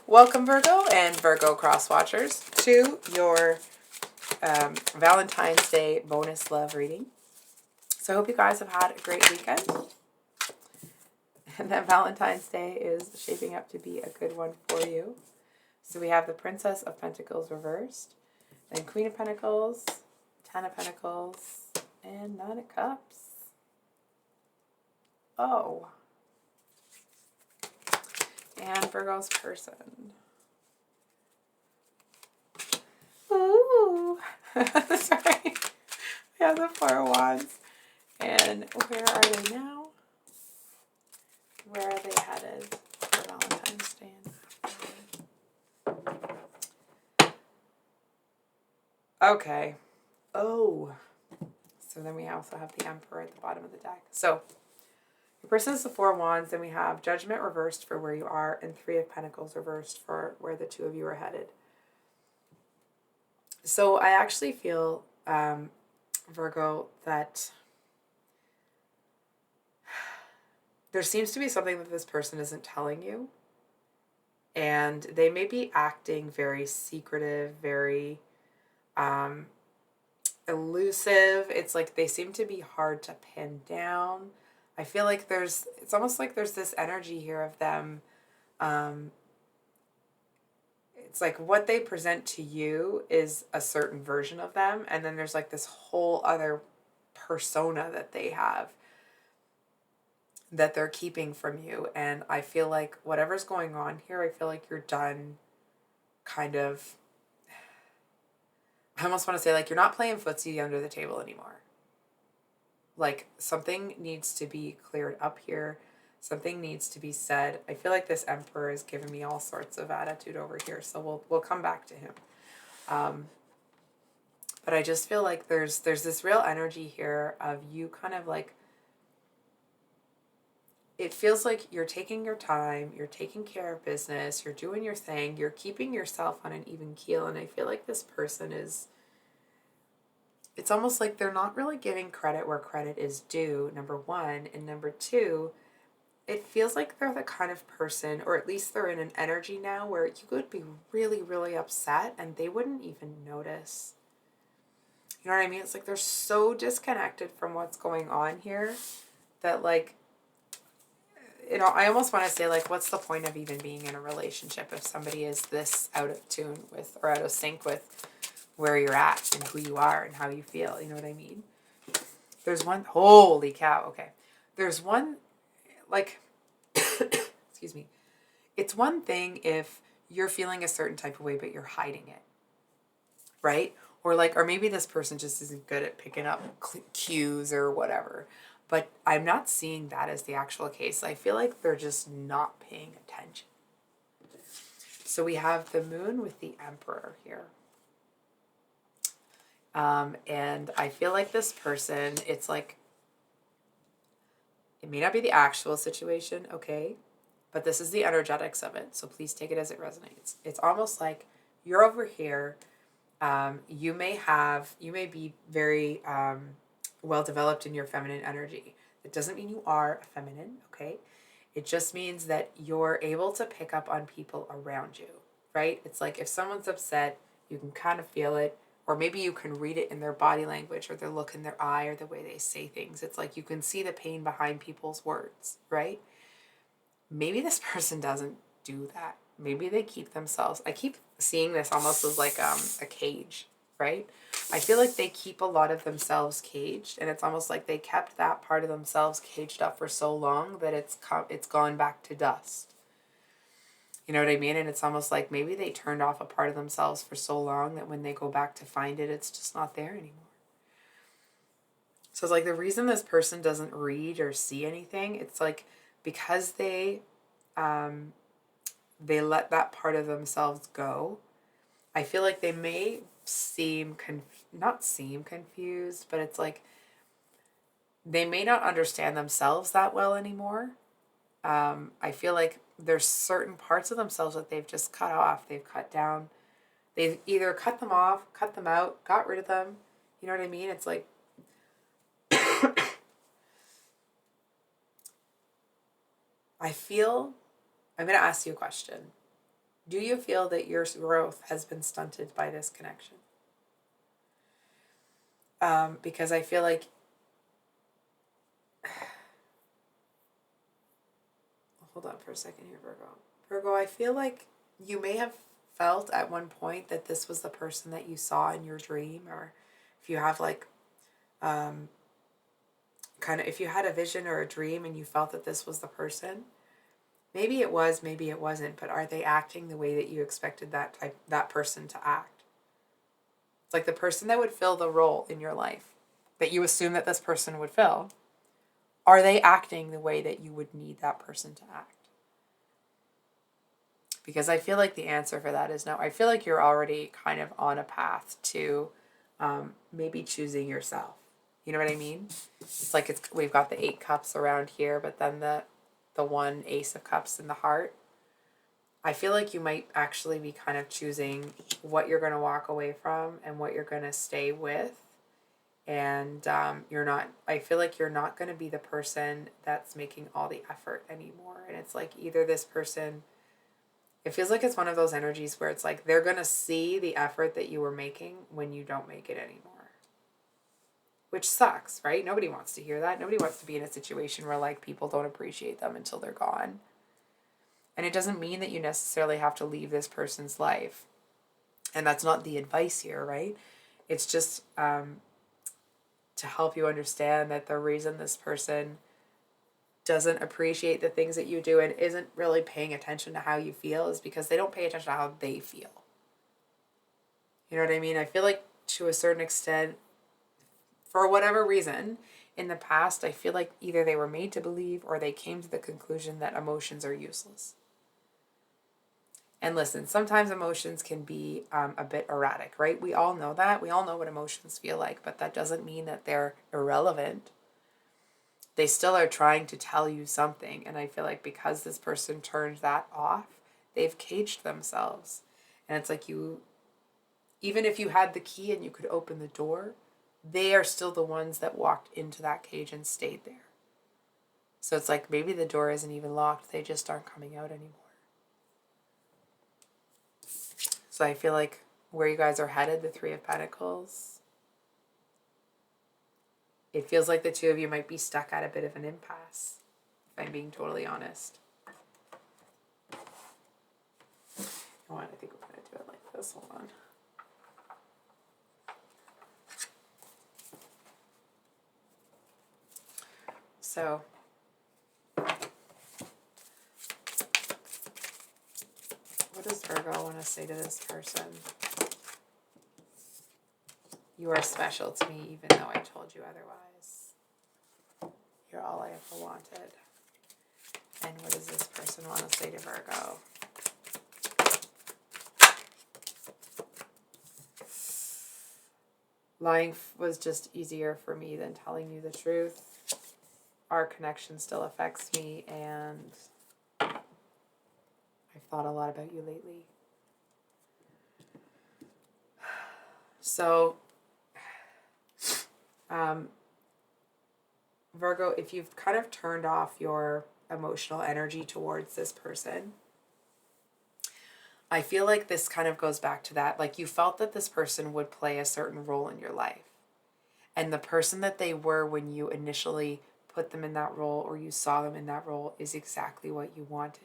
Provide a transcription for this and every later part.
Welcome, Virgo and Virgo cross watchers, to your Valentine's Day bonus love reading. So I hope you guys have had a great weekend and that Valentine's Day is shaping up to be a good one for you. So we have the Princess of Pentacles reversed, then Queen of Pentacles, Ten of Pentacles, and Nine of Cups. Oh. And Virgo's person. Ooh. Sorry. We have the Four of Wands. And where are they now? Where are they headed for Valentine's Day? Okay. Oh. So then we also have the Emperor at the bottom of the deck. So your person is the Four of Wands. Then we have Judgment reversed for where you are and Three of Pentacles reversed for where the two of you are headed. So I actually feel, Virgo, that there seems to be something that this person isn't telling you. And they may be acting very secretive, very elusive. It's like they seem to be hard to pin down. I feel like it's almost like there's this energy here of them. It's like what they present to you is a certain version of them. And then there's like this whole other persona that they have that they're keeping from you. And I feel like whatever's going on here, I feel like you're done kind of, I almost want to say like you're not playing footsie under the table anymore. Like something needs to be cleared up here. Something needs to be said. I feel like this Emperor is giving me all sorts of attitude over here. So we'll come back to him. But I just feel like there's this real energy here of you kind of like, it feels like you're taking your time, you're taking care of business, you're doing your thing, you're keeping yourself on an even keel. And I feel like this person is, it's almost like they're not really giving credit where credit is due, number one. And number two, it feels like they're the kind of person, or at least they're in an energy now where you could be really, really upset and they wouldn't even notice. You know what I mean? It's like they're so disconnected from what's going on here that like, you know, I almost want to say, like, what's the point of even being in a relationship if somebody is this out of tune with or out of sync with where you're at and who you are and how you feel? You know what I mean? There's one, holy cow, okay. There's one, like, excuse me. It's one thing if you're feeling a certain type of way, but you're hiding it, right? Or like, or maybe this person just isn't good at picking up cues or whatever. But I'm not seeing that as the actual case. I feel like they're just not paying attention. So we have the Moon with the Emperor here. And I feel like this person, it's like, it may not be the actual situation, okay? But this is the energetics of it. So please take it as it resonates. It's almost like you're over here. You may be very well developed in your feminine energy. It doesn't mean you are a feminine, okay? It just means that you're able to pick up on people around you, right? It's like if someone's upset, you can kind of feel it, or maybe you can read it in their body language or their look in their eye or the way they say things. It's like you can see the pain behind people's words, right? Maybe this person doesn't do that. Maybe they keep themselves. I keep seeing this almost as like a cage, right? I feel like they keep a lot of themselves caged, and it's almost like they kept that part of themselves caged up for so long that it's gone back to dust. You know what I mean? And it's almost like maybe they turned off a part of themselves for so long that when they go back to find it, it's just not there anymore. So it's like the reason this person doesn't read or see anything, it's like because they let that part of themselves go. I feel like they may not seem confused, but it's like they may not understand themselves that well anymore. I feel like there's certain parts of themselves that they've just cut off. They've cut down. They've either cut them off, cut them out, got rid of them. You know what I mean? It's like I'm going to ask you a question. Do you feel that your growth has been stunted by this connection? Because I feel like, hold on for a second here, Virgo. Virgo, I feel like you may have felt at one point that this was the person that you saw in your dream, or if you have like, kind of, if you had a vision or a dream and you felt that this was the person, maybe it was, maybe it wasn't, but are they acting the way that you expected that person to act? It's like the person that would fill the role in your life that you assume that this person would fill. Are they acting the way that you would need that person to act? Because I feel like the answer for that is no. I feel like you're already kind of on a path to maybe choosing yourself. You know what I mean? It's like we've got the 8 cups around here, but then the one Ace of Cups in the heart. I feel like you might actually be kind of choosing what you're going to walk away from and what you're going to stay with. And I feel like you're not going to be the person that's making all the effort anymore. And it's like either this person, it feels like it's one of those energies where it's like they're going to see the effort that you were making when you don't make it anymore. Which sucks, right? Nobody wants to hear that. Nobody wants to be in a situation where like people don't appreciate them until they're gone. And it doesn't mean that you necessarily have to leave this person's life. And that's not the advice here, right? It's just to help you understand that the reason this person doesn't appreciate the things that you do and isn't really paying attention to how you feel is because they don't pay attention to how they feel. You know what I mean? I feel like to a certain extent, for whatever reason, in the past, I feel like either they were made to believe or they came to the conclusion that emotions are useless. And listen, sometimes emotions can be a bit erratic, right? We all know that. We all know what emotions feel like, but that doesn't mean that they're irrelevant. They still are trying to tell you something. And I feel like because this person turned that off, they've caged themselves. And it's like even if you had the key and you could open the door, they are still the ones that walked into that cage and stayed there. So it's like maybe the door isn't even locked. They just aren't coming out anymore. So I feel like where you guys are headed, the 3 of Pentacles, it feels like the 2 of you might be stuck at a bit of an impasse, if I'm being totally honest. You know what? I think we're going to do it like this. Hold on. So, what does Virgo want to say to this person? You are special to me even though I told you otherwise. You're all I ever wanted. And what does this person want to say to Virgo? Lying was just easier for me than telling you the truth. Our connection still affects me, and I've thought a lot about you lately. So, Virgo, if you've kind of turned off your emotional energy towards this person, I feel like this kind of goes back to that. Like you felt that this person would play a certain role in your life. And the person that they were when you initially put them in that role or you saw them in that role is exactly what you wanted.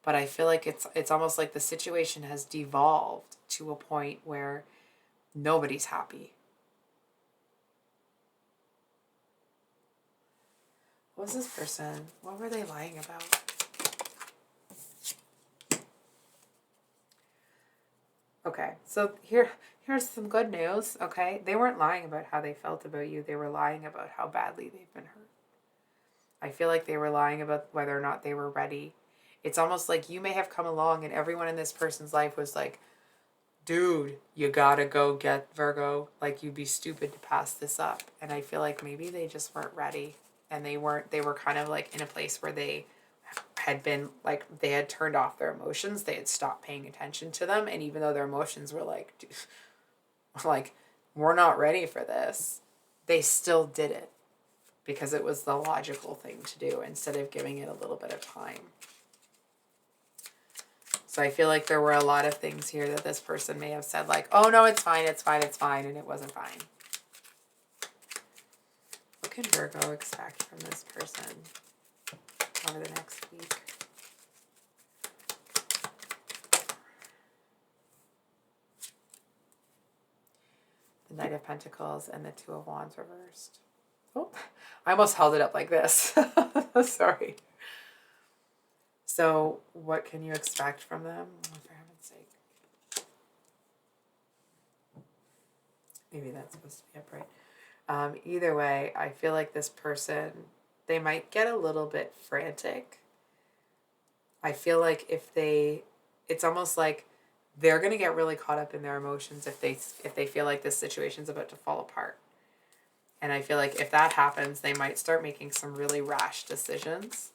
But I feel like it's almost like the situation has devolved to a point where nobody's happy. What was this person? What were they lying about? Okay, so here's some good news, okay? They weren't lying about how they felt about you. They were lying about how badly they've been hurt. I feel like they were lying about whether or not they were ready. It's almost like you may have come along and everyone in this person's life was like, dude, you gotta go get Virgo. Like, you'd be stupid to pass this up. And I feel like maybe they just weren't ready. And they were kind of like in a place where they had been like, they had turned off their emotions. They had stopped paying attention to them. And even though their emotions were like, dude, like, we're not ready for this, they still did it because it was the logical thing to do instead of giving it a little bit of time. So I feel like there were a lot of things here that this person may have said like, oh no, it's fine, it's fine, it's fine, and it wasn't fine. What can Virgo expect from this person over the next week? The Knight of Pentacles and the Two of Wands reversed. Oh, I almost held it up like this. Sorry. So what can you expect from them? Oh, for heaven's sake. Maybe that's supposed to be upright. Either way, I feel like this person, they might get a little bit frantic. I feel like it's almost like they're going to get really caught up in their emotions if they feel like this situation's about to fall apart. And I feel like if that happens, they might start making some really rash decisions.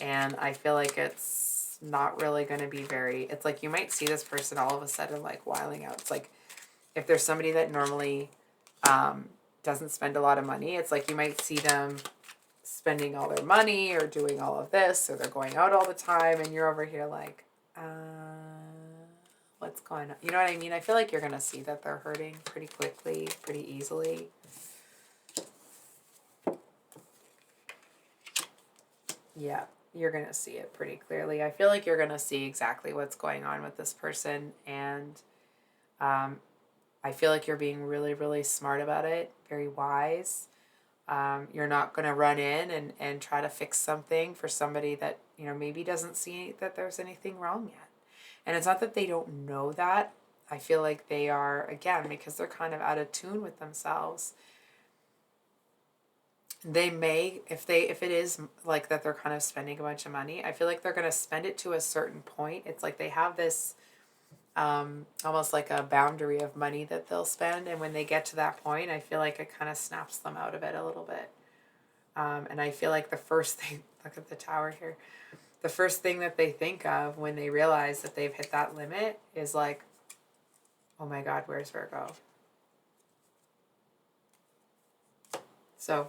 And I feel like it's not really going to be it's like you might see this person all of a sudden like wiling out. It's like if there's somebody that normally doesn't spend a lot of money, it's like you might see them spending all their money or doing all of this, or they're going out all the time, and you're over here like, what's going on? You know what I mean? I feel like you're going to see that they're hurting pretty quickly, pretty easily. Yeah, you're going to see it pretty clearly. I feel like you're going to see exactly what's going on with this person, and I feel like you're being really, really smart about it, very wise. You're not going to run in and try to fix something for somebody that, you know, maybe doesn't see that there's anything wrong yet. And it's not that they don't know that. I feel like they are, again, because they're kind of out of tune with themselves. They may, if it is like that they're kind of spending a bunch of money, I feel like they're going to spend it to a certain point. It's like they have this almost like a boundary of money that they'll spend. And when they get to that point, I feel like it kind of snaps them out of it a little bit. And I feel like the first thing, look at the Tower here, the first thing that they think of when they realize that they've hit that limit is like, oh my God, where's Virgo? So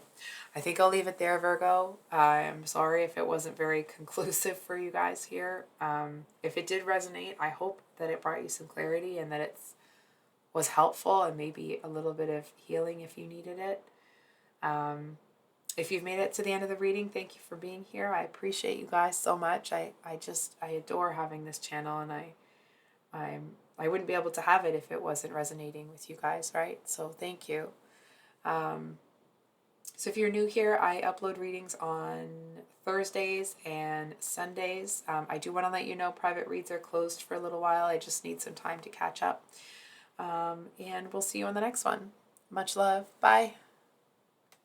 I think I'll leave it there, Virgo. I'm sorry if it wasn't very conclusive for you guys here. If it did resonate, I hope that it brought you some clarity and that it was helpful and maybe a little bit of healing if you needed it. If you've made it to the end of the reading, thank you for being here. I appreciate you guys so much. I adore having this channel, and I wouldn't be able to have it if it wasn't resonating with you guys, right? So thank you. So if you're new here, I upload readings on Thursdays and Sundays. I do want to let you know private reads are closed for a little while. I just need some time to catch up. And we'll see you on the next one. Much love. Bye.